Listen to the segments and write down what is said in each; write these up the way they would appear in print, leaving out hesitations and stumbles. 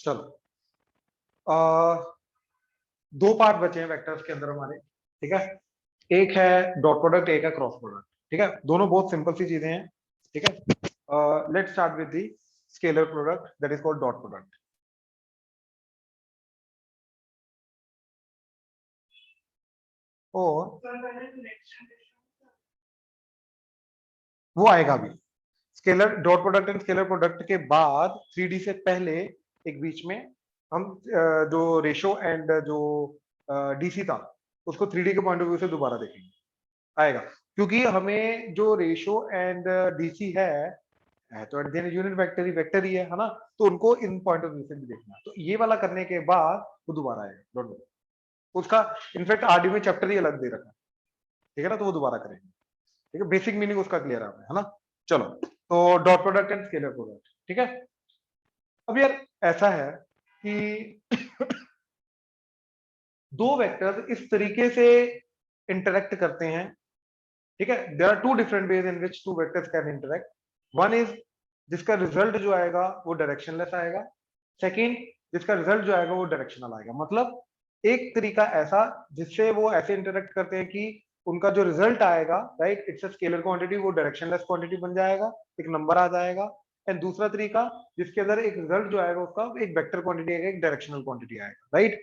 चलो, दो पार्ट बचे हैं वेक्टर्स के अंदर हमारे, ठीक है। एक है डॉट प्रोडक्ट, एक है क्रॉस प्रोडक्ट, ठीक है। दोनों बहुत सिंपल सी चीजें हैं, ठीक है। Let's start with the scalar product that is called dot product. और वो आएगा भी, scaler dot product and scalar product के बाद 3D से पहले एक बीच में हम जो रेशो एंड जो डीसी था उसको 3D के पॉइंट ऑफ व्यू से दोबारा देखेंगे, आएगा। क्योंकि हमें जो रेशो एंड डीसी है तो at the end unit vector ही है ना। तो उनको इन पॉइंट ऑफ व्यू से भी देखना, तो ये वाला करने के बाद वो दोबारा आएगा, डोंट वरी। उसका इनफैक्ट आरडी में चैप्टर ही अलग दे रखा है, ठीक है ना। तो वो दोबारा करेंगे, ठीक है। बेसिक मीनिंग उसका क्लियर है ना। चलो, तो dot product and scalar product, ठीक है। अब यार ऐसा है कि दो वेक्टर्स इस तरीके से इंटरेक्ट करते हैं, ठीक है। There are two different ways in which two vectors can interact. One is जिसका रिजल्ट जो आएगा वो डायरेक्शनलेस आएगा। सेकंड, जिसका रिजल्ट जो आएगा वो डायरेक्शनल आएगा। मतलब एक तरीका ऐसा जिससे वो ऐसे इंटरेक्ट करते हैं कि उनका जो रिजल्ट आएगा, right, it's a scalar quantity, वो डायरेक्शनलेस क्वांटिटी बन जाएगा, एक नंबर आ जाएगा। एंड दूसरा तरीका जिसके अंदर एक रिजल्ट जो आएगा उसका एक वेक्टर क्वांटिटी आएगा, एक डायरेक्शनल क्वांटिटी आएगा, right.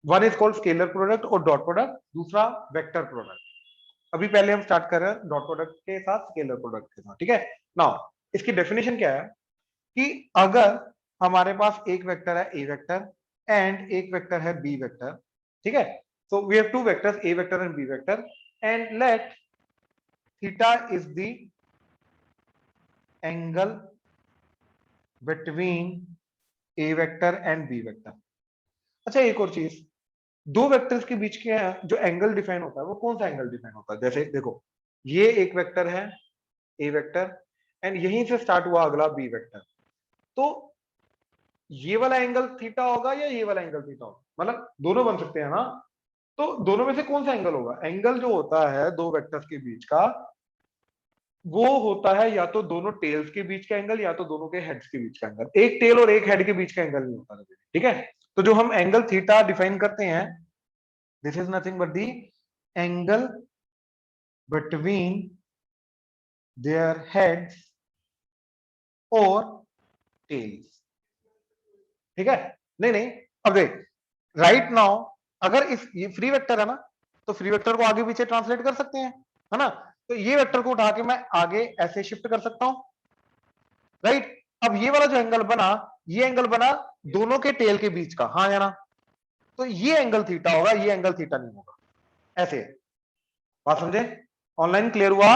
One is called scalar product और डॉट प्रोडक्ट, दूसरा वेक्टर प्रोडक्ट। अभी पहले हम स्टार्ट कर रहे हैं डॉट प्रोडक्ट के साथ, स्केलर प्रोडक्ट के साथ, ठीक है। नाउ इसकी डेफिनेशन क्या है कि अगर हमारे पास एक वेक्टर है ए वेक्टर एंड एक वेक्टर है बी वेक्टर, ठीक है। So we have two vectors A vector and B vector, and let theta is the angle between A vector and B vector. अच्छा, एक और चीज, दो वेक्टर्स के बीच के जो एंगल डिफाइन होता है वो कौन सा एंगल डिफाइन होता है? जैसे देखो, ये एक वेक्टर है ए वेक्टर एंड यहीं से स्टार्ट हुआ अगला बी वेक्टर, तो ये वाला एंगल थीटा होगा या ये वाला एंगल थीटा होगा? मतलब दोनों बन सकते हैं ना। तो दोनों में से कौन सा एंगल होगा? एंगल जो होता है दो वेक्टर्स के बीच का वो होता है या तो दोनों टेल्स के बीच का एंगल या तो दोनों के हेड्स के बीच का एंगल। एक टेल और एक हेड के बीच का एंगल नहीं होता, ठीक है। तो जो हम एंगल थीटा डिफाइन करते हैं, this is nothing but the angle between their heads और टेल्स, ठीक है। नहीं नहीं, अब देख, राइट नाउ अगर इस ये फ्री वेक्टर है ना, तो फ्री वेक्टर को आगे पीछे ट्रांसलेट कर सकते हैं, है ना। तो ये वेक्टर को उठा के मैं आगे ऐसे शिफ्ट कर सकता हूं, राइट। अब ये वाला जो एंगल बना, ये एंगल बना दोनों के टेल के बीच का, हाँ या ना। तो ये एंगल थीटा होगा, ये एंगल थीटा नहीं होगा, ऐसे। बात समझे? ऑनलाइन क्लियर हुआ?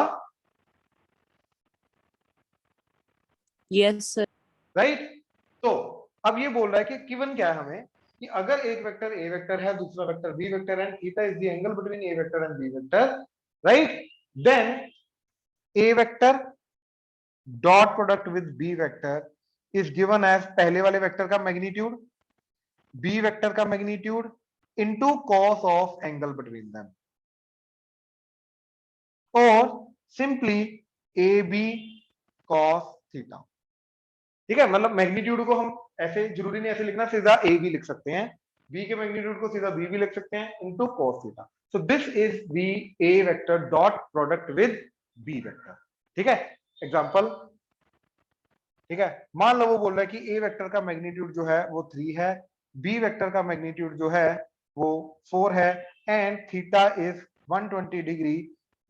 Yes sir. राइट। तो अब ये बोल रहा है कि गिवन क्या है हमें कि अगर एक वेक्टर ए वेक्टर है, दूसरा vector B vector and theta is the angle between A vector and B vector, right, then A vector dot product with B vector is given as पहले वाले वेक्टर का मैग्नीट्यूड, बी वेक्टर का magnitude into cos of angle between them, और simply A B cos theta, ठीक है। मतलब magnitude को हम ऐसे जरूरी नहीं ऐसे लिखना, सीधा ए बी लिख सकते हैं, बी के मैग्नीट्यूड को सीधा बी भी लिख सकते हैं into cos theta. So this is the A vector dot product with B vector, ठीक है। एग्जांपल, ठीक है। मान लो वो बोल रहा है कि ए वेक्टर का मैग्नीट्यूड जो है वो 3 है, बी वेक्टर का मैग्नीट्यूड जो है वो 4 है, and theta is 120 degree,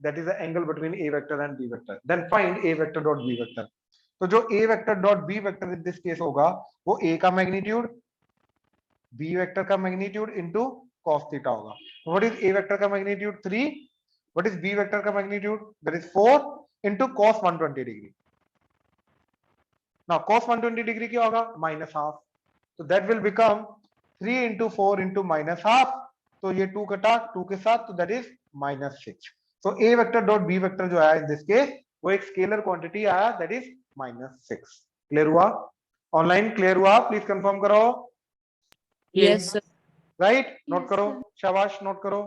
that is the angle between A vector and B vector. Then find A vector dot B vector. तो जो A vector dot B vector in this case होगा वो A का magnitude, B vector का magnitude into cos theta होगा। What is A vector का magnitude? 3। What is B vector का magnitude? That is 4 into cos 120 degree. Now cos 120 degree क्या होगा? Minus half. तो that will become 3 into 4 into minus half. तो ये 2 कटा 2 के साथ, तो that is -6। So a vector dot B vector जो आया इन दिस केस वो एक स्केलर क्वांटिटी आया, दैट इज -6। क्लियर हुआ? ऑनलाइन क्लियर हुआ? प्लीज कंफर्म करो। Yes sir. राइट, नोट करो, शाबाश, नोट करो।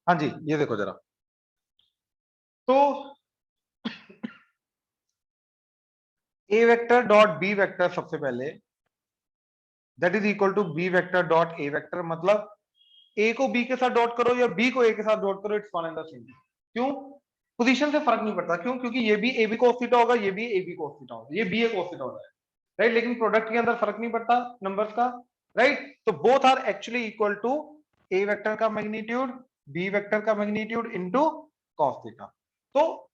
हाँ जी, ये देखो जरा, तो ए वेक्टर डॉट बी वेक्टर सबसे पहले that is equal to B vector dot A vector, मतलब ए को बी के साथ डॉट करो या बी को ए के साथ डॉट करो, it's one and the same. क्यों? पोजीशन से फर्क नहीं पड़ता। क्यों? क्योंकि ये भी ए बी cos थीटा होगा, ये भी ए बी cos थीटा होगा, ये बी ए cos थीटा होगा, राइट। लेकिन प्रोडक्ट के अंदर फर्क नहीं पड़ता नंबर्स का, राइट। तो both are actually equal to A vector का मैग्नीट्यूड बी वेक्टर का मैग्नीट्यूड इनटू cos थीटा। तो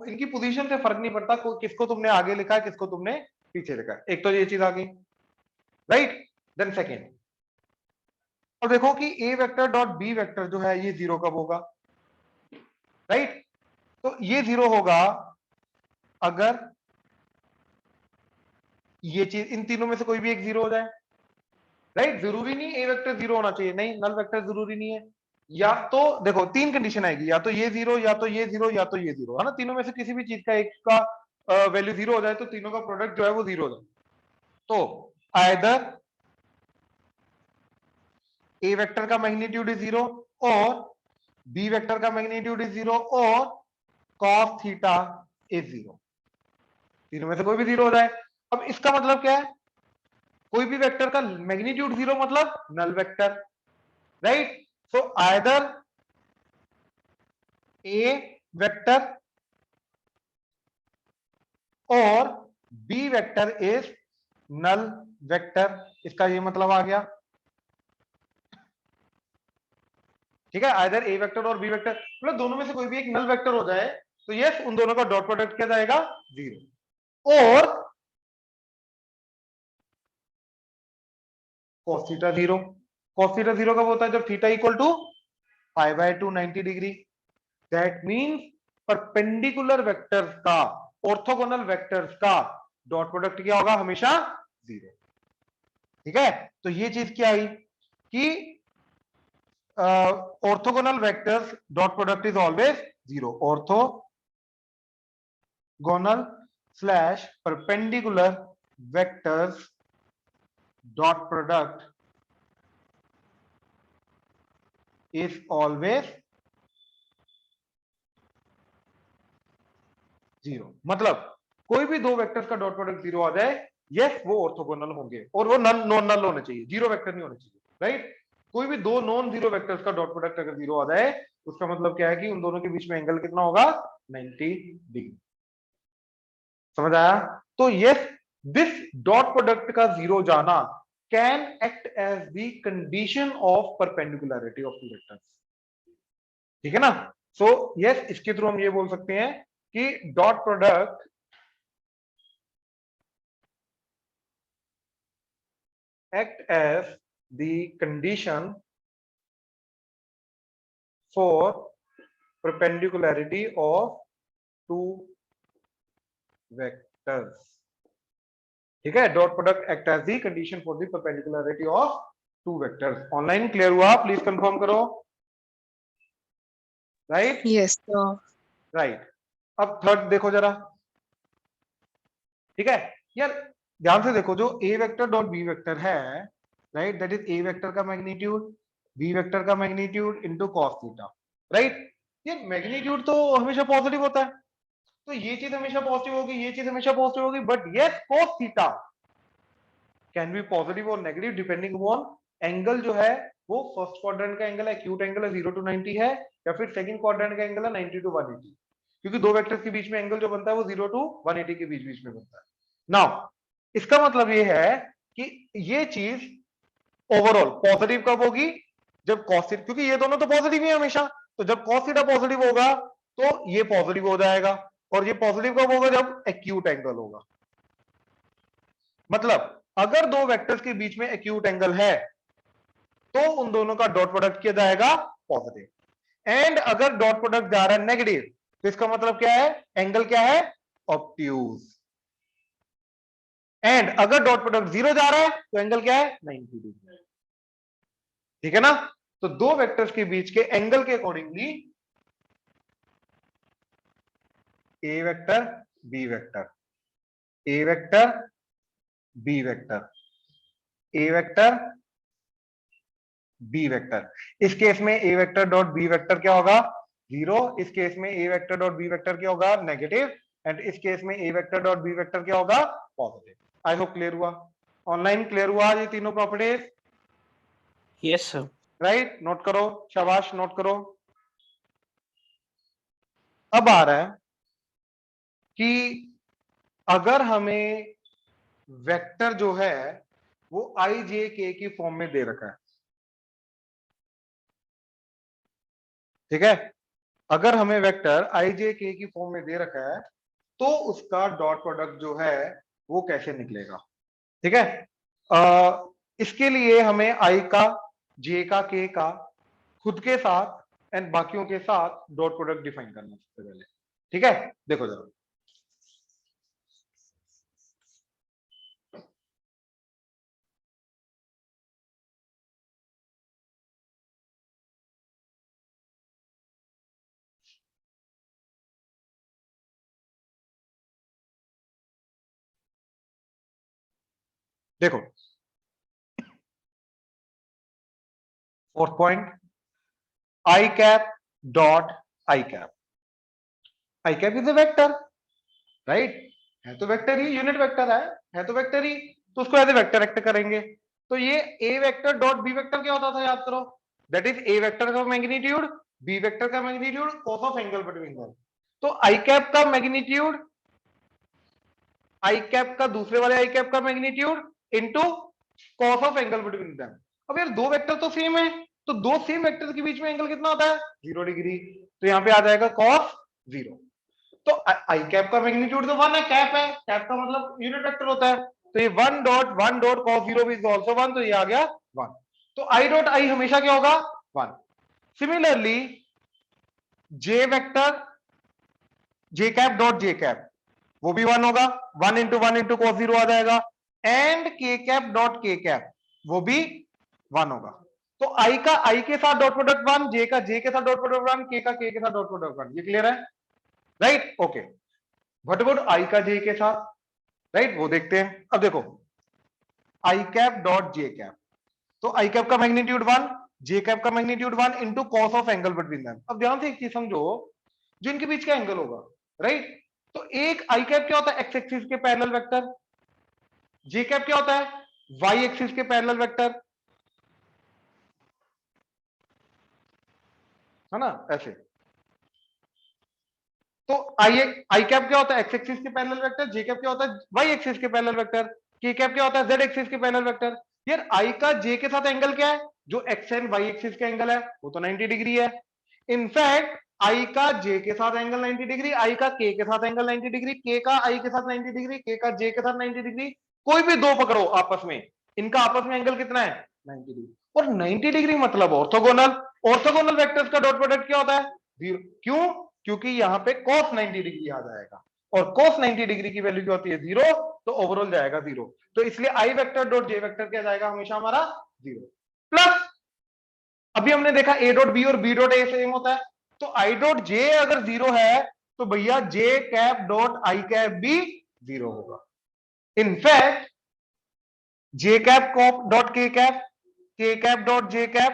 इनकी पोजीशन से फर्क नहीं पड़ता किसको तुमने आगे लिखा है किसको तुमने पीछे लिखा है। एक तो ये चीज आ गई, राइट। देन सेकेंड, और देखो कि ए वेक्टर डॉट बी वेक्टर जो है ये जीरो कब होगा, राइट। तो ये जीरो होगा अगर ये चीज इन तीनों में से कोई भी एक जीरो हो जाए, राइट। जरूरी नहीं ए वेक्टर जीरो होना चाहिए, नहीं, नल वेक्टर जरूरी नहीं है। या तो देखो तीन कंडीशन आएगी, या तो ये जीरो या तो ये जीरो या तो ये जीरो, है ना। तीनों में से किसी भी चीज का एक का वैल्यू जीरो हो जाए तो तीनों का प्रोडक्ट जो है वो जीरो हो जाए। तो आइदर ए वेक्टर का मैग्नीट्यूड इज जीरो और बी वेक्टर का मैग्नीट्यूड इज जीरो और cos थीटा इज जीरो, तीनों में से कोई भी जीरो हो जाए। अब इसका मतलब क्या है? कोई भी वेक्टर का मैग्नीट्यूड जीरो मतलब null vector, right. So either a vector और b vector is null vector, इसका ये मतलब आ गया, ठीक है। आइदर ए वेक्टर और बी वेक्टर मतलब दोनों में से कोई भी एक नल वेक्टर हो जाए तो यस उन दोनों का डॉट प्रोडक्ट क्या जाएगा, जीरो। और cos theta zero, cos theta zero कब होता है? जब theta equal to pi by 2 90 degree. That means perpendicular vectors का, ऑर्थोगोनल वेक्टर्स का डॉट प्रोडक्ट क्या होगा? हमेशा जीरो, ठीक है। तो ये चीज क्या आई कि orthogonal vectors dot product is always zero, orthogonal slash perpendicular vectors dot product is always zero. मतलब कोई भी दो वेक्टर्स का डॉट प्रोडक्ट जीरो आ जाए, यस वो ऑर्थोगोनल होंगे और वो नॉन नल होने चाहिए, जीरो वेक्टर नहीं होने चाहिए, राइट। कोई भी दो नॉन जीरो वेक्टर्स का डॉट प्रोडक्ट अगर जीरो आ जाए उसका मतलब क्या है कि उन दोनों के बीच में एंगल कितना होगा? 90 डिग्री। समझ आया? तो यस दिस डॉट प्रोडक्ट का जीरो जाना can act as the condition of perpendicularity of two vectors, ठीक है ना। सो यस इसके थ्रू हम ये बोल सकते हैं कि dot product act as the condition for perpendicularity of two vectors, ठीक है। Dot product act as the condition for the perpendicularity of two vectors. Online clear हुआ? प्लीज कंफर्म करो, राइट, Yes, sir. राइट। अब third देखो जरा, ठीक है यार, ध्यान से देखो, जो A vector dot B vector है, right, that is A vector का मैग्नीट्यूड बी वेक्टर का magnitude into cos theta, right. ये मैग्नीट्यूड तो हमेशा पॉजिटिव होता है, तो ये चीज हमेशा पॉजिटिव होगी, ये चीज हमेशा पॉजिटिव होगी, but yes cos theta can be positive और नेगेटिव डिपेंडिंग अपॉन एंगल जो है वो फर्स्ट क्वाड्रेंट का एंगल है, एक्यूट एंगल है 0 to 90 है, या फिर सेकंड क्वाड्रेंट का एंगल है 90 to 180, क्योंकि दो वेक्टर्स के बीच में एंगल जो बनता है वो 0 to 180 के बीच बीच में बनता है। नाउ इसका मतलब ये है कि ये चीज ओवरऑल पॉजिटिव कब होगी? जब cos थीटा, क्योंकि ये दोनों तो पॉजिटिव ही है हमेशा, तो जब cos थीटा पॉजिटिव होगा तो ये पॉजिटिव हो जाएगा, और ये पॉजिटिव कब होगा? जब एक्यूट एंगल होगा। मतलब अगर दो वेक्टर्स के बीच में एक्यूट एंगल है तो उन दोनों का डॉट प्रोडक्ट किया जाएगा पॉजिटिव, एंड अगर डॉट प्रोडक्ट जा रहा है नेगेटिव तो इसका मतलब क्या है? एंगल क्या है? ऑब्ट्यूज। एंड अगर डॉट प्रोडक्ट जीरो जा रहा है तो एंगल क्या है? 90 डिग्री, ठीक है ना। तो दो वेक्टर्स के बीच के एंगल के अकॉर्डिंगली ए वेक्टर बी वेक्टर, ए वेक्टर बी वेक्टर, ए वेक्टर बी वेक्टर। इस केस में ए वेक्टर डॉट बी वेक्टर क्या होगा, 0। इस केस में ए वेक्टर डॉट बी वेक्टर क्या होगा, नेगेटिव। एंड इस केस में ए वेक्टर डॉट बी वेक्टर क्या होगा, पॉजिटिव। आई होप क्लियर हुआ, ऑनलाइन क्लियर हुआ ये तीनों properties? Yes, sir. Right, note करो, शाबाश, नोट करो। अब आ रहा है कि अगर हमें वेक्टर जो है वो आई जे के की फॉर्म में दे रखा है, ठीक है, अगर हमें वेक्टर आई जे के की फॉर्म में दे रखा है तो उसका डॉट प्रोडक्ट जो है वो कैसे निकलेगा, ठीक है। इसके लिए हमें आई का, जे का, के का खुद के साथ एंड बाकियों के साथ डॉट प्रोडक्ट डिफाइन करना सबसे पहले, ठीक है। देखो जरा, देखो fourth point, I cap dot i cap. I cap is A vector, right, है तो वेक्टर ही, यूनिट वेक्टर है तो वेक्टर ही, तो उसको एज ए वेक्टर एक्ट करेंगे। तो ये a vector dot B vector क्या होता था, याद करो, दैट इज ए वेक्टर का मैग्नीट्यूड, बी वेक्टर का magnitude, cos of angle between them. तो आई कैप का मैग्नीट्यूड आई कैप का दूसरे वाले आई कैप का magnitude into cos of angle between them. अब यार दो वेक्टर तो सेम है, तो दो सेम वेक्टर के बीच में एंगल कितना होता है, 0 डिग्री, तो यहां पे आ जाएगा कॉस 0। तो आई कैप का मैग्नीट्यूड तो 1 है, कैप का मतलब यूनिट वेक्टर होता है, तो ये 1 डॉट cos 0 इज आल्सो 1, तो ये आ गया 1। तो आई डॉट आई हमेशा क्या होगा, 1। सिमिलरली जे वेक्टर जे कैप डॉट जे कैप वो भी 1 होगा, 1 इंटू cos 0 आ जाएगा। एंड के कैप डॉट के कैप वो भी 1 होगा। तो आई का आई के साथ डॉट प्रोडक्ट 1, जे का जे के साथ डॉट प्रोडक्ट 1, के का के साथ डॉट प्रोडक्ट 1। ये क्लियर है, right, okay. What about I का जे के साथ, राइट, वो देखते हैं। अब देखो आई कैप डॉट जे कैप, तो आई कैप का मैग्नीट्यूड 1, जे कैप का magnitude 1 into cos of angle between them. अब ध्यान से एक चीज समझो, जो इनके बीच का एंगल होगा, राइट, तो एक आई कैप क्या होता है, एक्स एक्सिस के पैरेलल वेक्टर, जे कैप क्या होता है, वाई एक्सिस के पैरेलल वेक्टर, है ना, ऐसे। तो आई कैप क्या होता है, एक्स एक्सिस के पैरेलल वेक्टर, जे कैप क्या होता है, वाई एक्सिस के पैरेलल वेक्टर, के कैप क्या होता है, जेड एक्सिस के पैरेलल वेक्टर। यार आई का जे के साथ एंगल क्या है, जो एक्स एंड वाई एक्सिस का एंगल है वो तो 90 डिग्री है। इनफैक्ट आई का जे के साथ एंगल 90 डिग्री, आई का के साथ एंगल 90 डिग्री, के का आई के साथ 90 डिग्री, के का जे के साथ 90 डिग्री। कोई भी दो पकड़ो आपस में, इनका आपस में एंगल कितना है, 90 डिग्री। और 90 डिग्री मतलब ऑर्थोगोनल। ऑर्थोगोनल वेक्टर्स का डॉट प्रोडक्ट क्या होता है, 0। क्यों, क्योंकि यहां पे cos 90 डिग्री आ जाएगा, और cos 90 डिग्री की वैल्यू क्या होती है, 0, तो ओवरऑल जाएगा 0। तो इसलिए आई वेक्टर डॉट जे वेक्टर क्या जाएगा हमेशा हमारा 0। प्लस अभी हमने देखा ए डॉट बी और बी डॉट ए सेम होता है, तो आई डॉट जे अगर 0 है तो भैया j cap dot i cap भी 0 होगा। In fact j cap dot k cap dot j cap,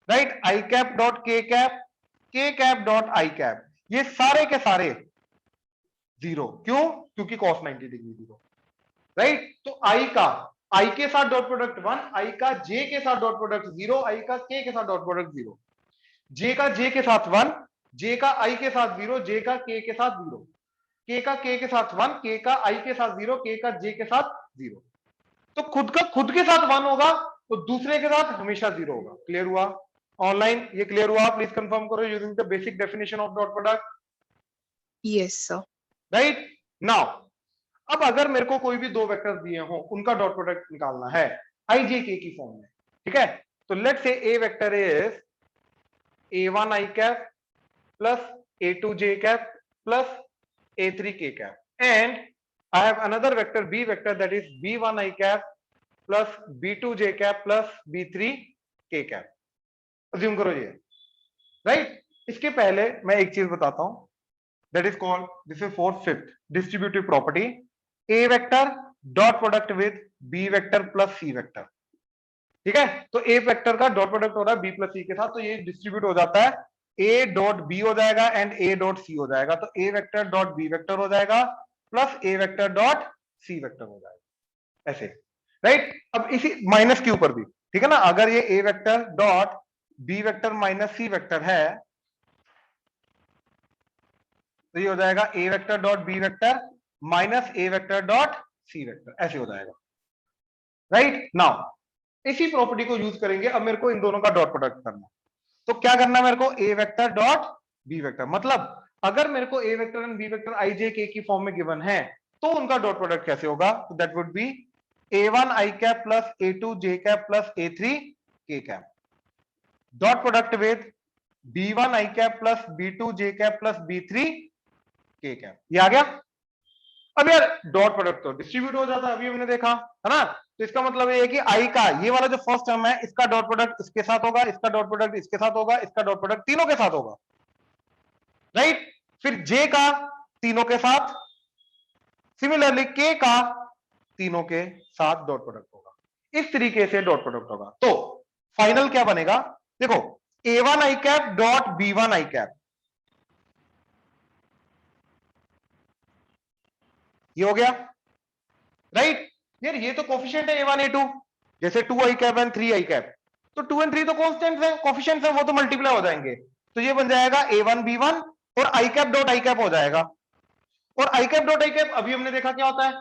right, i cap dot k cap dot i cap, ये सारे के सारे 0। क्यों, क्योंकि cos 90 डिग्री 0, राइट। तो आई के साथ डॉट प्रोडक्ट 1, आई का जे के साथ डॉट प्रोडक्ट 0, आई का के साथ डॉट प्रोडक्ट 0, जे का जे के साथ 1, जे का आई के साथ 0, जे का के साथ 0, के का के साथ 1, के का आई के साथ 0, के का जे के साथ 0। तो खुद के साथ 1 होगा तो दूसरे के साथ हमेशा 0 होगा। क्लियर हुआ, ऑनलाइन ये क्लियर हुआ, प्लीज कंफर्म करो using the basic definition of dot product. Yes, sir. Right now, अब अगर मेरे को कोई भी दो वेक्टर्स दिए हो, उनका डॉट प्रोडक्ट निकालना है आई जे के की फॉर्म में, ठीक है, तो let's say A vector is a1 i cap plus a2 j cap plus a3 k cap, and I have another vector b vector that is b1 i cap plus b2 j cap plus b3 k cap. Assume करो ये, right. इसके पहले मैं एक चीज बताता हूं, that is called, this is for fifth distributive property, a vector dot product with b vector plus c vector, ठीक है, तो ए वेक्टर का डॉट प्रोडक्ट हो रहा है बी प्लस सी के साथ, तो ये डिस्ट्रीब्यूट हो जाता है, ए डॉट बी हो जाएगा एंड ए डॉट सी हो जाएगा, तो ए वेक्टर डॉट बी वेक्टर हो जाएगा प्लस ए वेक्टर डॉट सी वेक्टर हो जाएगा, ऐसे, राइट। अब इसी माइनस के ऊपर भी, ठीक है ना, अगर ये a vector dot B vector minus c vector है, तो ये हो जाएगा a vector dot B vector minus a vector dot c vector, ऐसे हो जाएगा, राइट। नाउ इसी प्रॉपर्टी को यूज करेंगे, अब मेरे को इन दोनों का डॉट प्रोडक्ट करना, तो क्या करना है मेरे को, a vector dot B vector, मतलब अगर मेरे को a vector and B vector आई जे के की फॉर्म में गिवन है, तो उनका डॉट प्रोडक्ट कैसे होगा, तो that would be a1 i cap plus a2 j cap plus a3 k cap, dot product with b1 i cap plus b2 j cap plus b3 k cap, ये आ गया। अब यार डॉट प्रोडक्ट तो distribute हो जाता है, अभी हमने देखा है ना, तो इसका मतलब ये है कि आई का ये वाला जो फर्स्ट टर्म है, इसका डॉट प्रोडक्ट इसके साथ होगा, इसका डॉट प्रोडक्ट इसके साथ होगा, इसका डॉट प्रोडक्ट तीनों के साथ होगा, राइट। फिर जे का तीनों के साथ, सिमिलरली के का तीनों के साथ डॉट प्रोडक्ट होगा, इस तरीके से डॉट प्रोडक्ट होगा। तो फाइनल क्या बनेगा, देखो a1 i cap dot b1 i cap, ये हो गया, राइट। यार ये तो कोफिशिएंट है a1 a2, जैसे 2 i cap and 3 i cap, तो 2 एंड 3 तो कांस्टेंट्स हैं, कोफिशिएंट्स हैं, वो तो मल्टीप्लाई हो जाएंगे, तो ये बन जाएगा a1 b1 और i cap dot i cap हो जाएगा, और i cap dot i cap अभी हमने देखा क्या होता है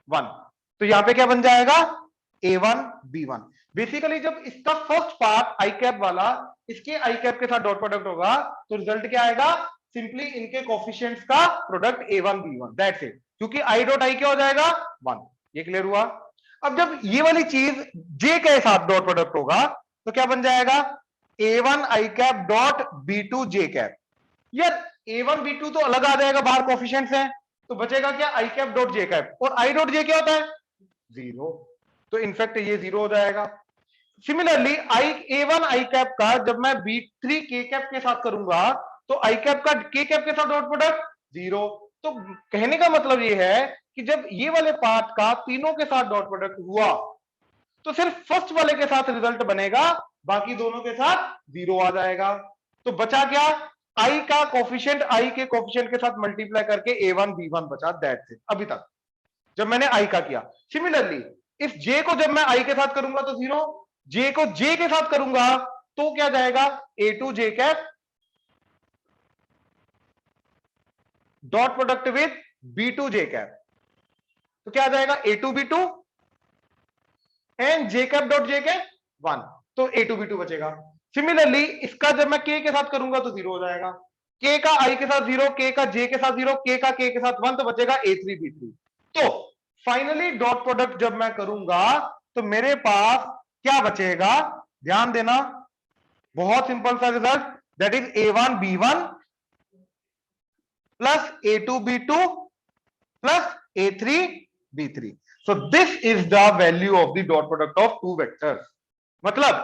1, तो यहां पे क्या बन जाएगा a1 b1। बेसिकली जब इसका फर्स्ट पार्ट i कैप वाला इसके i कैप के साथ डॉट प्रोडक्ट होगा, तो रिजल्ट क्या आएगा, सिंपली इनके कोफिशिएंट्स का product a1 b1, that's it, क्योंकि i डॉट i क्या हो जाएगा 1, ये क्लियर हुआ। अब जब ये वाली चीज j के साथ डॉट प्रोडक्ट होगा, तो क्या बन जाएगा a1 i cap dot b2 j cap, यार a1 b2 तो अलग आ जाएगा, बाहर कोफिशिएंट्स हैं, तो बचेगा क्या i cap dot j cap, और i डॉट j क्या होता है 0, तो इनफैक्ट ये 0 हो जाएगा। Similarly I a1 i cap का जब मैं b3 k कैप के साथ करूंगा, तो i कैप का k कैप के साथ डॉट प्रोडक्ट 0, तो कहने का मतलब ये है कि जब ये वाले पार्ट का तीनों के साथ डॉट प्रोडक्ट हुआ, तो सिर्फ फर्स्ट वाले के साथ रिजल्ट बनेगा, बाकी दोनों के साथ 0 आ जाएगा, तो बचा क्या, i का कोफिशिएंट i के कोफिशिएंट के साथ मल्टीप्लाई करके a1 b1 बचा, दैट्स इट, अभी तक जब मैंने i का किया। सिमिलरली इस j को जब मैं i के साथ करूंगा तो 0, j को j के साथ करूंगा तो क्या जाएगा a2 j cap dot product with b2 j cap, तो क्या आ जाएगा a2 b2 and j cap dot j cap 1, तो a2 b2 बचेगा। सिमिलरली इसका जब मैं k के साथ करूंगा तो 0 हो जाएगा, k का i के साथ 0, k का j के साथ 0, k का k के साथ 1, तो बचेगा a3 b3। तो फाइनली डॉट प्रोडक्ट जब मैं करूंगा तो मेरे पास क्या बचेगा, ध्यान देना, बहुत सिंपल सा result, that is a1 b1 plus a2 b2 plus a3 b3। So this is the value of the dot product of two vectors. मतलब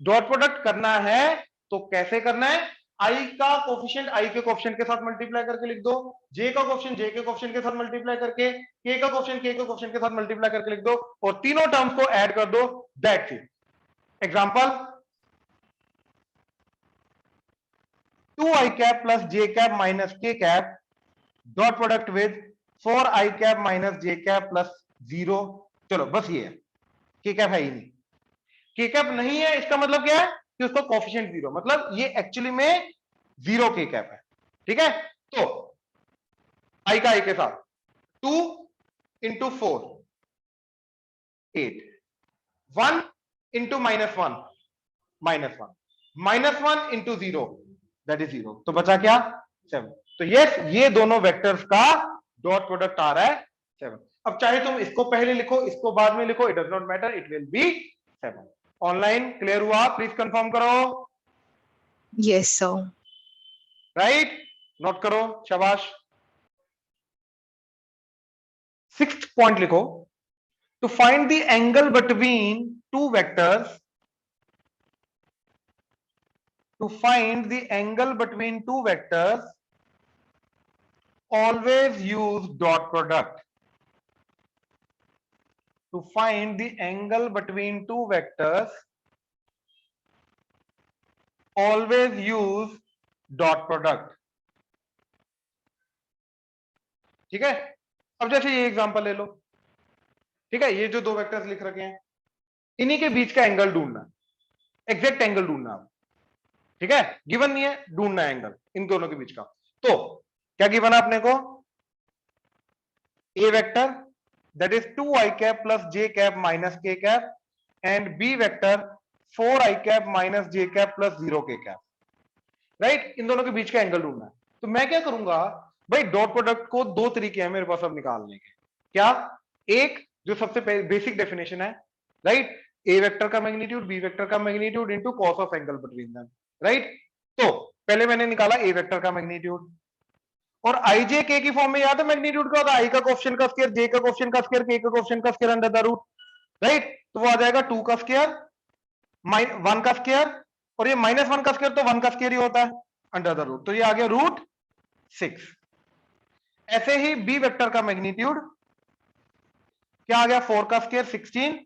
डॉट प्रोडक्ट करना है तो कैसे करना है, i का कोफिशिएंट i के कोफिशिएंट के साथ मल्टीप्लाई करके लिख दो, j का कोफिशिएंट j के कोफिशिएंट के साथ मल्टीप्लाई करके, k का कोफिशिएंट k के कोफिशिएंट के साथ मल्टीप्लाई करके लिख दो, और तीनों टर्म्स को ऐड कर दो, that's it. Example 2i cap plus j cap minus k cap dot product with 4i cap minus j cap plus 0, चलो बस ये है, k कैप है ही नहीं, k कैप नहीं है इसका मतलब क्या है कि उसका कोफिशिएंट 0, मतलब ये एक्चुअली में 0 k कैप है, ठीक है। तो i का i के साथ 2 into 4 8, 1 into -1 -1, -1 into 0 that is 0, तो बचा क्या 7। तो यस ये दोनों वेक्टर्स का डॉट प्रोडक्ट आ रहा है 7। अब चाहे तुम इसको पहले लिखो इसको बाद में लिखो, it does not matter, it will be 7। Online clear हुआ, प्लीज कंफर्म करो, Yes, sir. राइट, नोट करो, शाबाश। 6th पॉइंट लिखो, to find the angle between two vectors, to find the angle between two vectors, always use dot product. To find the angle between two vectors, always use dot product. ठीक है, अब जैसे ये example ले लो, ठीक है, ये जो दो वेक्टर्स लिख रखे हैं, इन्हीं के बीच का एंगल ढूंढना, एग्जैक्ट एंगल ढूंढना। ठीक है, गिवन नहीं है, ढूंढना है एंगल इन दोनों के बीच का। तो क्या गिवन है अपने को? A vector that is 2i cap plus j cap minus k cap and b vector 4i cap minus j cap plus 0k cap. Right, इन दोनों के बीच का एंगल ढूंढना है। तो मैं क्या करूंगा भाई, डॉट प्रोडक्ट को दो तरीके हैं मेरे पास अब निकालने के। क्या? एक जो सबसे बेसिक डेफिनेशन है, राइट, ए वेक्टर का मैग्नीट्यूड बी वेक्टर का magnitude into cos of angle between them. Right, तो पहले मैंने निकाला ए वेक्टर का मैग्नीट्यूड, और आई जे के की फॉर्म में याद है मैग्नीट्यूड क्या होता है? आई का कोएफिशिएंट का स्क्वायर, जे का कोएफिशिएंट का स्क्वायर, के का कोएफिशिएंट का square under the root. Right, तो वो आ जाएगा 2 का स्क्वायर 1 का स्क्वायर, और ये -1 का स्क्वायर तो 1 का स्क्वायर ही होता है अंडर द रूट, तो ये आ गया √6। ऐसे ही बी वेक्टर का मैग्नीट्यूड क्या आ गया? 4 का स्क्वायर 16,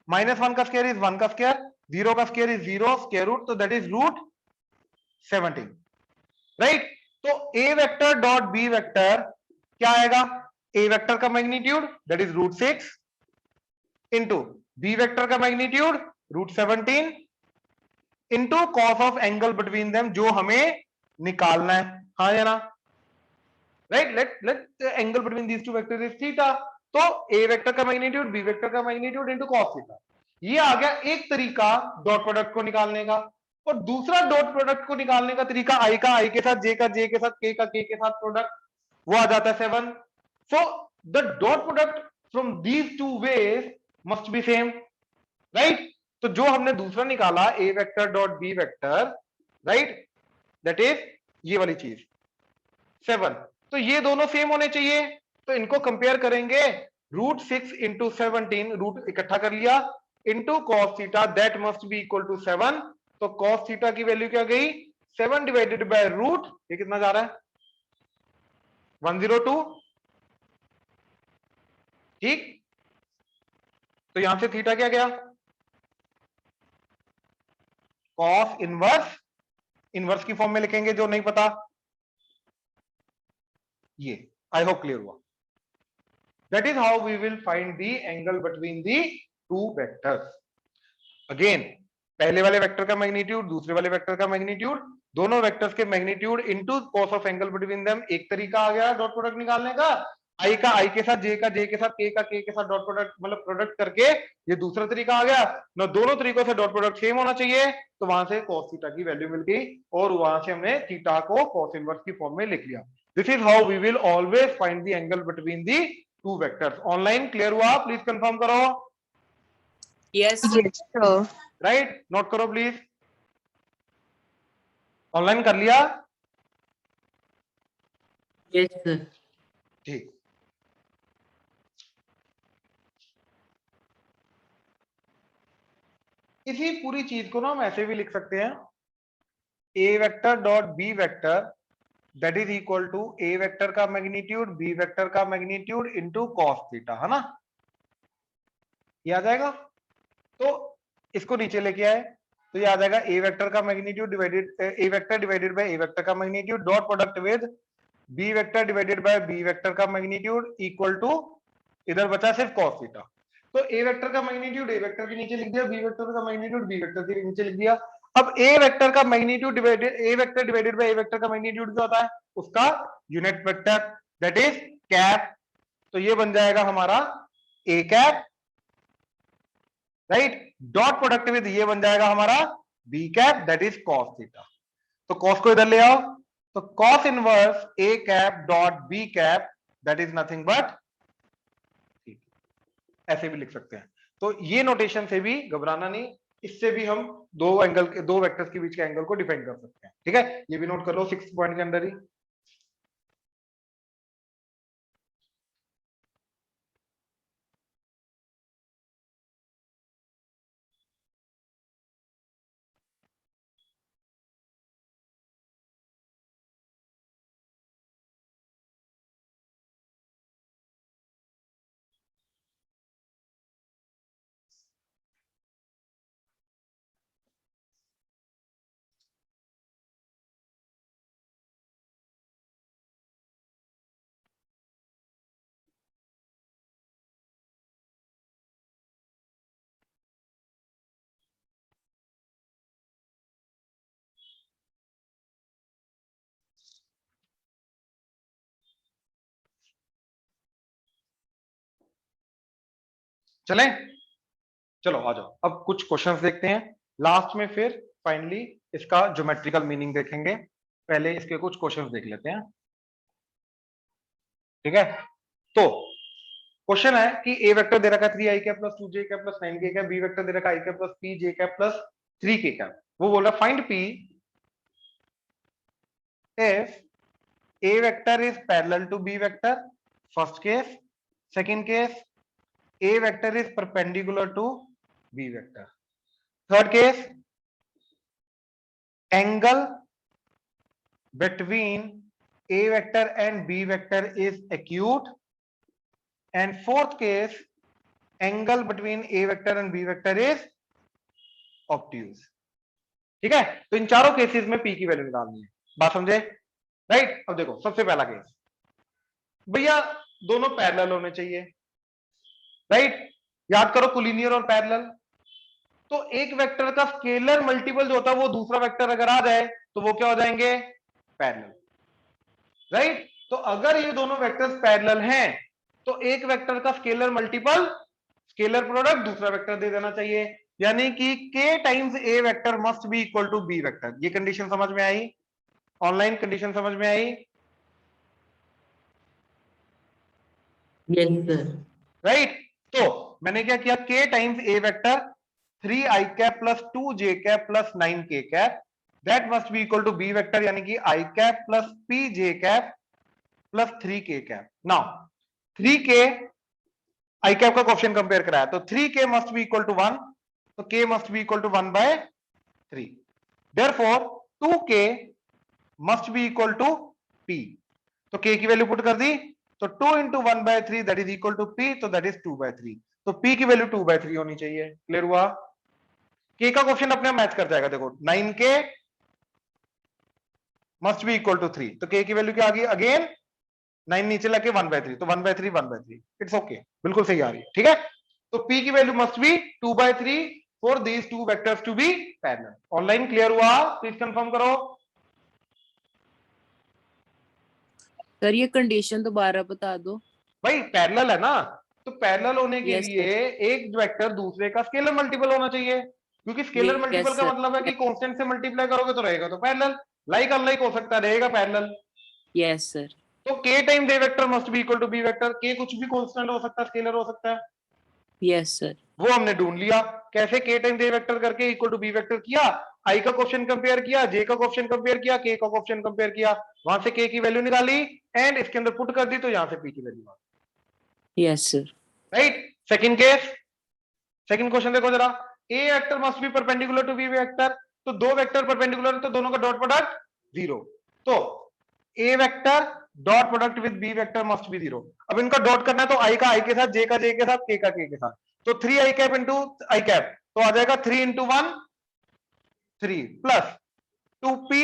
-1 का स्क्वायर इज 1 का स्क्वायर, 0 का स्क्वायर इज 0 स्क्वायर रूट, तो दैट इज √17। राइट, तो ए वेक्टर डॉट बी वेक्टर क्या आएगा? ए वेक्टर का magnitude that is √6 into b vector का magnitude √17 into cos of angle between them, जो हमें निकालना है। हाँ या ना? Right, let angle between these two vectors is theta. तो ए वेक्टर का मैग्नीट्यूड बी वेक्टर का मैग्नीट्यूड इंटू कॉस थीटा, ये आ गया एक तरीका डॉट प्रोडक्ट को निकालने का। और दूसरा डॉट प्रोडक्ट को निकालने का तरीका आई का आई के साथ, जे का जे के साथ, के का के साथ प्रोडक्ट, वो आ जाता है 7। So the dot product from these two ways must be same. Right, तो जो हमने दूसरा निकाला a vector dot B vector, right, that is ये वाली चीज 7, तो ये दोनों सेम होने चाहिए। तो इनको कंपेयर करेंगे, √6 इंटू 17, रूट इकट्ठा कर लिया, into cos theta that must be equal to 7। तो कॉस थीटा की वैल्यू क्या गई? 7 डिवाइडेड बाय रूट, ये कितना जा रहा है? 102। ठीक, तो यहां से थीटा क्या गया? कॉस इनवर्स, इनवर्स की फॉर्म में लिखेंगे जो नहीं पता, ये। आई होप क्लियर हुआ। That is how we will find the angle between the two vectors. Again, पहले वाले वेक्टर का मैग्नीट्यूड, दूसरे वाले वेक्टर का मैग्नीट्यूड, दोनों वेक्टर्स के magnitude into cos of angle between them, एक तरीका आ गया डॉट प्रोडक्ट निकालने का। आई का आई के साथ, जे का जे के साथ, के के साथ डॉट प्रोडक्ट, मतलब प्रोडक्ट करके, ये दूसरा तरीका आ गया ना। दोनों तरीकों से डॉट प्रोडक्ट सेम होना चाहिए, तो वहां से कॉस थीटा की वैल्यू मिल गई, और वहां से हमने थीटा को कॉस इनवर्स की फॉर्म में लिख लिया। This is how we will always find the angle between the two vectors. Online clear हुआ? प्लीज कंफर्म करो। Yes. Yes, sir. Right, note करो प्लीज। ऑनलाइन कर लिया? Yes, sir. ठीक, इसी पूरी चीज को ना हम ऐसे भी लिख सकते हैं, a vector dot B vector that is equal to A vector का मैग्नीट्यूड बी वेक्टर का मैग्नीट्यूड इनटू कॉस थीटा, है ना? ये आ जाएगा। तो इसको नीचे लेके आए, तो ये आ जाएगा ए वेक्टर का magnitude divided a vector divided by a vector का magnitude dot product with B vector divided by b vector का मैग्नीट्यूड इक्वल टू, इधर बचा सिर्फ कॉस थीटा। तो ए वेक्टर का मैग्नीट्यूड ए वेक्टर के नीचे लिख दिया, बी वेक्टर का मैग्नीट्यूड बी वेक्टर के नीचे लिख दिया। अब ए वेक्टर का magnitude divided, a vector divided by a vector का मैग्नीट्यूड क्या होता है? उसका unit vector that is cap. तो ये बन जाएगा हमारा a cap, right, dot product with ये बन जाएगा हमारा b cap that is cos theta. तो कॉस को इधर ले आओ, तो cos inverse a cap dot b cap that is nothing but, ऐसे भी लिख सकते हैं। तो ये नोटेशन से भी घबराना नहीं, इससे भी हम दो वेक्टर्स के बीच के एंगल को डिफाइन कर सकते हैं। ठीक है, ये भी नोट कर लो 6 पॉइंट के अंदर ही। चलें, चलो आ जाओ, अब कुछ क्वेश्चंस देखते हैं, लास्ट में फिर फाइनली इसका ज्योमेट्रिकल मीनिंग देखेंगे। पहले इसके कुछ क्वेश्चंस देख लेते हैं, ठीक है। तो क्वेश्चन है कि ए वेक्टर दे रखा है 3 i cap plus 2 j cap plus 9 k cap, b vector दे रखा है i cap plus p j cap plus 3 k cap. वो बोला find p if a vector is parallel to b vector, first case. Second case, a vector is perpendicular to b vector. Third case, angle between a vector and b vector is acute. And fourth case, angle between a vector and b vector is obtuse. ठीक है, तो इन चारों cases में p की value निकालनी है, बात समझे? राइट। अब देखो सबसे पहला केस, भैया दोनों पैरेलल होने चाहिए, राइट। याद करो कोलिनियर और पैरेलल। तो एक वेक्टर का स्केलर मल्टीपल जो होता है वो दूसरा वेक्टर अगर आ जाए तो वो क्या हो जाएंगे? Parallel, right. तो अगर ये दोनों वेक्टर्स पैरेलल हैं तो एक वेक्टर का स्केलर मल्टीपल स्केलर प्रोडक्ट दूसरा वेक्टर दे देना चाहिए, यानी कि k times a vector must be equal to b vector. ये कंडीशन समझ में आई? ऑनलाइन कंडीशन समझ में आई? Yes, sir. राइट। तो मैंने क्या किया, k times a vector 3 i cap plus 2 j cap plus 9 k cap, that must be equal to b vector, यानी कि i cap plus p j cap plus 3 k cap. Now 3 k i cap का question compare कराया तो 3 k must be equal to 1, तो k must be equal to 1 by 3, therefore 2 k must be equal to p। तो k की value put कर दी, तो 2 into 1 by 3 that is equal to p, तो दैट इज 2 बाय 3। तो p की value 2 by 3 होनी चाहिए। क्लियर हुआ? k का क्वेश्चन अपने आप मैच कर जाएगा। देखो 9k must be equal to 3, तो k की वैल्यू क्या आ गई? अगेन 9 नीचे लगे 1 बाय 3, तो 1 बाय 3 1 बाय 3, इट्स ओके, बिल्कुल सही आ रही है, ठीक है। तो p की value must be 2 by 3 for these two vectors to be parallel. Online clear हुआ? प्लीज कंफर्म करो। सर ये कंडीशन दोबारा बता दो। भाई पैरेलल है ना, तो पैरेलल होने के Yes, लिए एक वेक्टर दूसरे का स्केलर मल्टीपल होना चाहिए, क्योंकि स्केलर Yes, मल्टीपल का sir. मतलब है कि कांस्टेंट से मल्टीप्लाई करोगे तो रहेगा तो पैरेलल, लाइक अनलाइक हो सकता है, रहेगा पैरेलल। Yes, sir. तो k time a vector must be equal to b vector. k कुछ भी कांस्टेंट हो सकता है, स्केलर हो सकता है, Yes, sir. वो हमने ढूंढ लिया। कैसे? k टाइम a वेक्टर करके इक्वल टू b वेक्टर किया, i का क्वेश्चन कंपेयर किया, j का क्वेश्चन कंपेयर किया, k का क्वेश्चन कंपेयर किया, वहां से k की वैल्यू निकाली एंड इसके अंदर पुट कर दी, तो यहां से p की वैल्यू आ गई। Yes, sir. Right. Second case, second question देखो जरा, a vector must be perpendicular to B vector. तो दो वेक्टर परपेंडिकुलर तो दोनों का डॉट प्रोडक्ट 0, तो ए vector dot product with B vector must be 0। अब इनका डॉट करना है तो आई का आई के साथ, जे का जे के साथ, के का के के साथ, तो 3 i cap into I cap, तो आ जाएगा 3 into 1 3 plus 2p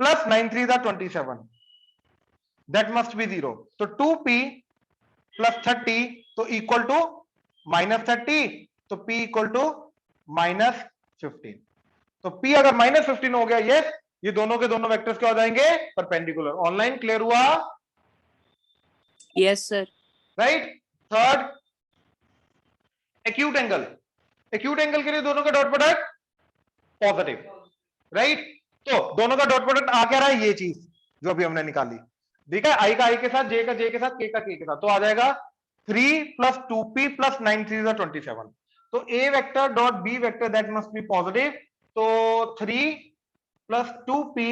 plus 9 3 27, that must be 0। तो 2p प्लस 30 तो इक्वल टू माइनस 30, तो p इक्वल टू माइनस 15। तो p अगर माइनस 15 हो गया, यस, ये दोनों के दोनों वेक्टर्स क्या हो जाएंगे? परपेंडिकुलर। ऑनलाइन क्लियर हुआ? Yes, sir. Right. Third, acute angle. Acute angle के लिए दोनों का डॉट प्रोडक्ट पॉजिटिव, राइट। तो दोनों का डॉट प्रोडक्ट आ क्या रहा है? ये चीज जो अभी हमने निकाली, देखा, आई का आई के साथ, जे का जे के साथ, के का के के साथ, तो आ जाएगा 3 प्लस 2p प्लस 9 3 27। तो a vector dot b vector that must B positive, तो 3 plus 2p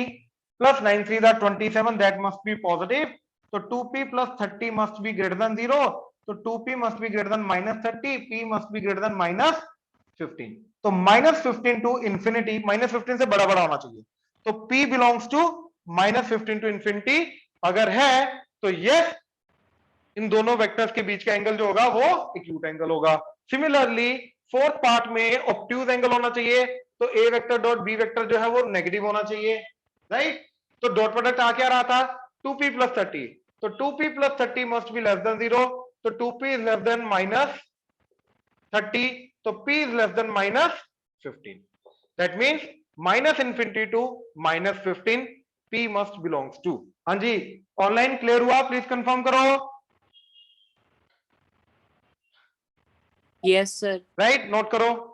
plus 9 3 27 that must B positive. तो 2p plus 30 must be greater than 0, तो 2p must be greater than minus 30, p must be greater than minus 15। तो minus 15 to infinity, minus 15 से बड़ा बड़ा होना चाहिए, तो p belongs to minus 15 to infinity. अगर है तो यस, इन दोनों वेक्टर्स के बीच का एंगल जो होगा वो एक्यूट एंगल होगा। सिमिलरली फोर्थ पार्ट में ऑब्ट्यूज एंगल होना चाहिए, तो ए वेक्टर डॉट बी वेक्टर जो है वो नेगेटिव होना चाहिए, राइट। तो डॉट प्रोडक्ट आ क्या रहा था? 2p प्लस 30, तो 2p plus 30 must be less than 0, तो 2p is less than minus 30, तो p is less than minus 15। That means minus infinity to minus 15, p must belongs to. हाँ जी, online clear हुआ? Please confirm करो। Yes, sir. Right, note करो।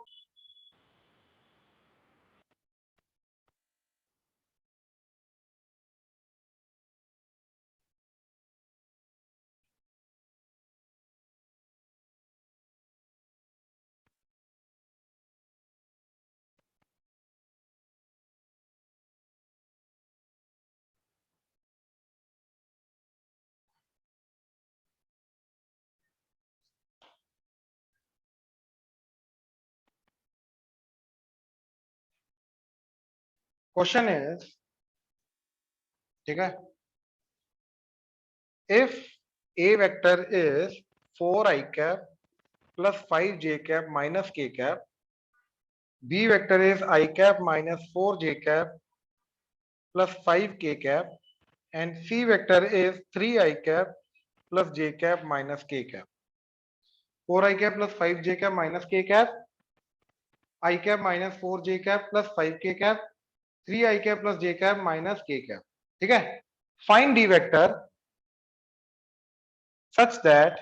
Question is, ठीक है, if A vector is 4i cap plus 5j cap minus k cap, b vector is I cap minus 4j cap plus 5k cap, and c vector is 3i cap plus j cap minus k cap. 4i cap plus 5j cap minus k cap, I cap minus 4j cap plus 5k cap, 3i cap plus j cap minus k cap. ठीक है, find d vector such that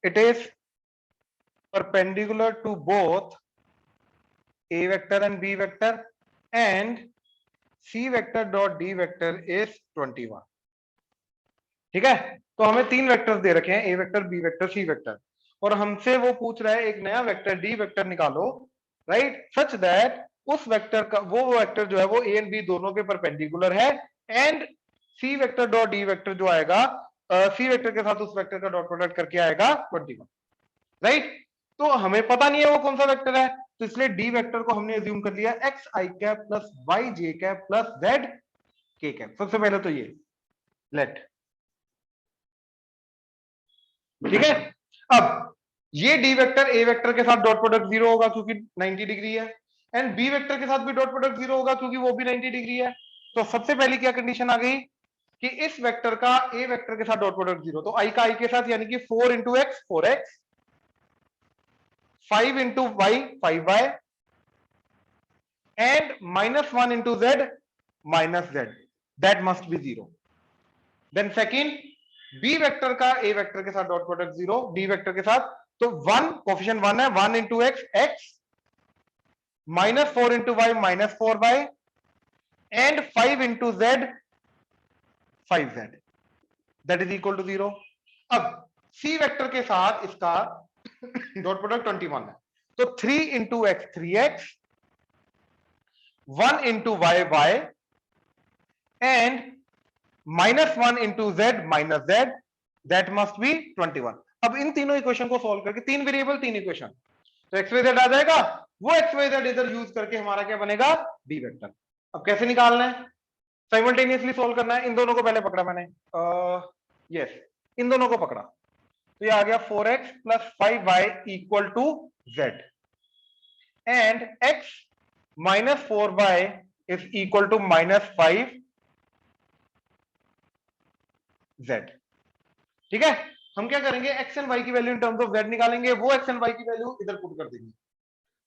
it is perpendicular to both a vector and b vector, and c vector dot d vector is 21. ठीक है, तो हमें तीन vectors दे रखे हैं, a vector, B vector, C vector, और हमसे वो पूछ रहा है एक नया वेक्टर डी वेक्टर निकालो, राइट, सच दैट उस वेक्टर का वो वेक्टर जो है वो ए एंड बी दोनों के परपेंडिकुलर है, and C vector dot D vector जो आएगा सी वेक्टर के साथ उस वेक्टर का डॉट प्रोडक्ट करके आएगा 21, राइट। तो हमें पता नहीं है वो कौन सा वेक्टर है, तो इसलिए डी वेक्टर को हमने अज्यूम कर लिया x I cap plus Y J cap plus Z K cap. सबसे पहले तो ये लेट, ठीक है। अब ये डी वेक्टर ए वेक्टर के साथ डॉट प्रोडक्ट 0 होगा क्योंकि 90 डिग्री है, एंड बी वेक्टर के साथ भी डॉट प्रोडक्ट 0 होगा क्योंकि वो भी 90 डिग्री है। तो सबसे पहली क्या कंडीशन आ गई कि इस वेक्टर का ए वेक्टर के साथ डॉट प्रोडक्ट 0, तो आई का आई के साथ यानी कि 4 into X 4x, 5 into Y 5y, and -1 into Z -z, that must be 0। Then second, B vector का ए वेक्टर के साथ डॉट प्रोडक्ट 0, डी वेक्टर के साथ, तो 1 कोफिशिएंट 1 है, 1 into X x, -4 into Y -4y, and 5 into Z 5z, that is equal to 0। अब C vector के साथ इसका डॉट प्रोडक्ट 21 है, तो 3 into X 3x, 1 into Y y, and -1 into Z -z, that must be 21। अब इन तीनों equation को solve करके, तीन वेरिएबल तीन इक्वेशन, तो एक्स वाई जेड आ जाएगा, वो एक्स वाई जेड इधर यूज करके हमारा क्या बनेगा डी वेक्टर। अब कैसे निकालना है, साइमल्टेनियसली सॉल्व करना है। इन दोनों को पहले पकड़ा मैंने, यस, इन दोनों को पकड़ा, तो ये आ गया 4x plus 5y equal to z, and x minus 4y is equal to -5z, ठीक है। हम क्या करेंगे, x एंड y की value in terms of z निकालेंगे, वो x एंड y की वैल्यू इधर पुट कर देंगे,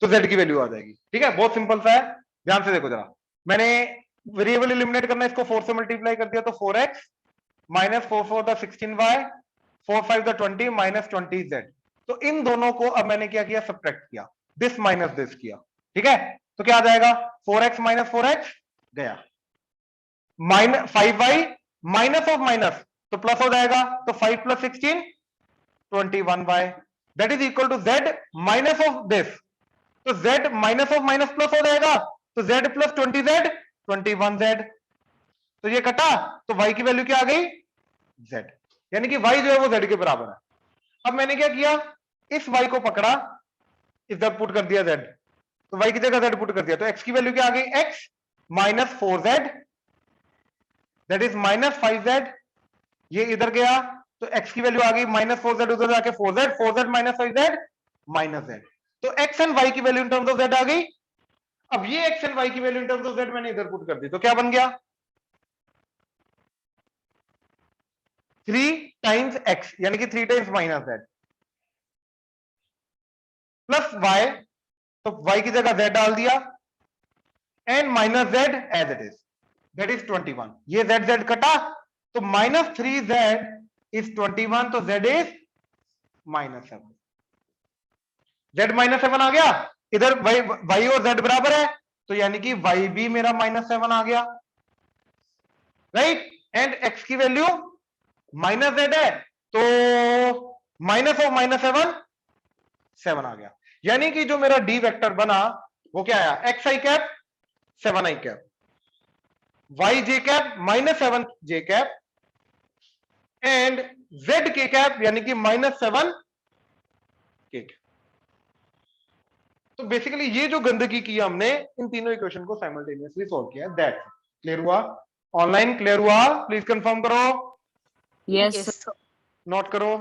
तो z की वैल्यू आ जाएगी, ठीक है। बहुत सिंपल सा है, ध्यान से देखो जरा। मैंने वेरिएबल एलिमिनेट करना है, इसको 4 से मल्टीप्लाई कर दिया, तो 4x minus 4 4 the 16y, 4 5 the 20 minus 20z। तो इन दोनों को अब मैंने क्या किया, सब्ट्रैक्ट किया, दिस माइनस दिस किया, ठीक है। तो क्या आ जाएगा, 4x माइनस 4x गया, minus 5y minus of minus तो प्लस हो जाएगा, तो 5 plus 16 21y, that is equal to z minus of this, तो z minus of minus plus हो जाएगा, तो z प्लस 20z 21z। तो ये कटा, तो y की वैल्यू क्या आ गई z, यानी कि y जो है वो z के बराबर है। अब मैंने क्या किया, इस y को पकड़ा, इधर पुट कर दिया z, तो y की जगह z पुट कर दिया, तो x की वैल्यू क्या आ गई, x minus 4z, that is -5z, ये इधर गया, तो x की वैल्यू आ गई -4z, उधर जाके 4z, 4z minus 5z -z, तो x एंड y की value in terms of z आ गई। अब ये x एंड y की value in terms of z मैंने इधर पुट कर दी, तो क्या बन गया, 3 टाइम्स x, यानी कि 3 टाइम्स -z प्लस y, तो y की जगह z डाल दिया, and -z as it is, that is 21। ये z z कटा, तो -3z इज 21, तो z इज -7। z -7 आ गया, इधर y और z बराबर है, तो यानी कि y भी मेरा -7 आ गया, राइट। एंड x की वैल्यू -z है, तो माइनस ऑफ -7 7 आ गया। यानी कि जो मेरा डी वेक्टर बना वो क्या आया, X I cap 7 I cap, Y J cap -7 J cap, and Z K cap यानी कि -7 के कैप। तो बेसिकली ये जो गंदगी की हमने इन तीनों इक्वेशन को साइमल्टेनियसली सॉल्व किया। दैट क्लियर हुआ? ऑनलाइन क्लियर हुआ? प्लीज कंफर्म करो, यस Yes, sir. नोट करो।